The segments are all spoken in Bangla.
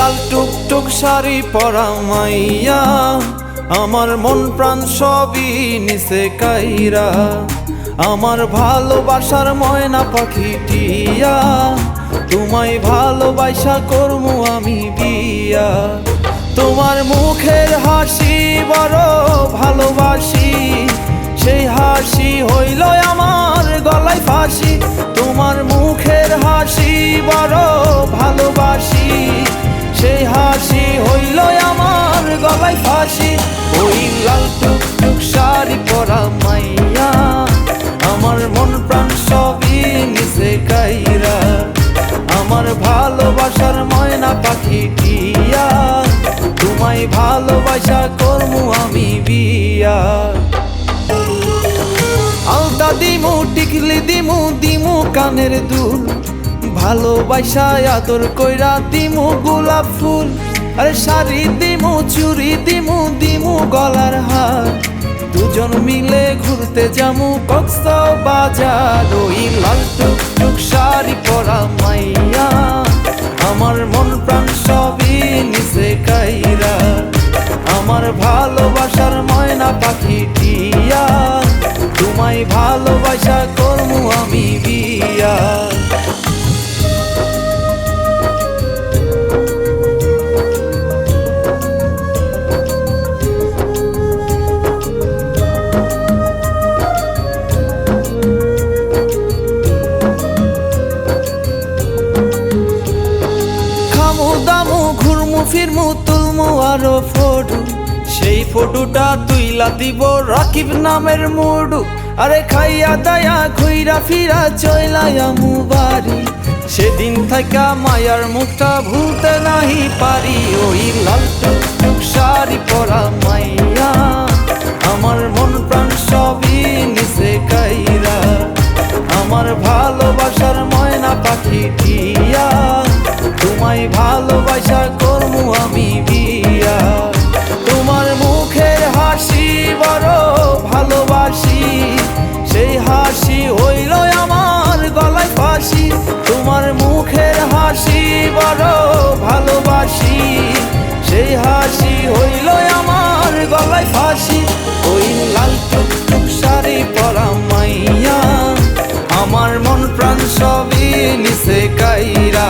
লাল টুকটুক শাড়ি পরা মাইয়া, আমার মন প্রাণ সবই নিছে কাইরা। আমার ভালোবাসার ময়না পাখি টিয়া, তোমায় ভালোবাসা করমু আমি বিয়া। তোমার মুখের হাসি বড় ভালোবাসি, সেই হাসি হইল আমার গলায় ফাঁসি। তোমার মুখের হাসি বড় ভালোবাসি, সেই হাসি হইল আমার গলায় ফাঁসি। ওই লাল টুকটুক শাড়ি পরা মাইয়া, আমার মন প্রাণ সবই নিছে কাইরা। আমার ভালোবাসার ময়না পাখি টিয়া, তোমায় ভালোবাসা করমু আমি বিয়া। আলতা দিমু টিকলি দিমু দিমু কানের দুল, ভালোবাসা আদর কইরা দিমু গোলাপ ফুল। আরে শাড়ি দিমু চুড়ি দিমু দিমু গলার হার, দুজন মিলে ঘুরতে যামু কক্সবাজার। ওই লাল টুকটুক শাড়ি পরা মাইয়া, আমার মন প্রাণ সবই নিছে কাইরা। আমার ভালোবাসার ময়না পাখি টিয়া, তোমায় ভালোবাসা করমু আমি বিয়া। খামু দামু ঘুরমু ফিরমু তুলমু আরো ফটো, সেই ফটোটা তুইলা দিব রাকিব নামের মুডু। আরে খাইয়া দায়া ঘুইরা ফিরা চইলায়ামু বাড়ি, সেদিন থাকা মায়ার মুখটা ভুলতে নাহি পারি। ওই লাল টুকটুক শাড়ি পরা মাইয়া, আমার মন প্রাণ সবই নিছে কাইরা। আমার ভালোবাসার ময়না পাখি টিয়া, তোমায় ভালোবাসা করমু আমি বিয়া। তোমার মুখের হাসি বড় ভালোবাসি, সেই হাসি হইল আমার গলায় ফাঁসি। তোমার মুখের হাসি বড় ভালোবাসি, সেই হাসি হইল আমার গলায় ফাঁসি। ওই লাল টুকটুক শাড়ি পরা মাইয়া, আমার মন প্রাণ সবই নিছে কাইরা।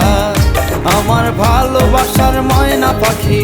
আমার ভালোবাসার ময়না পাখি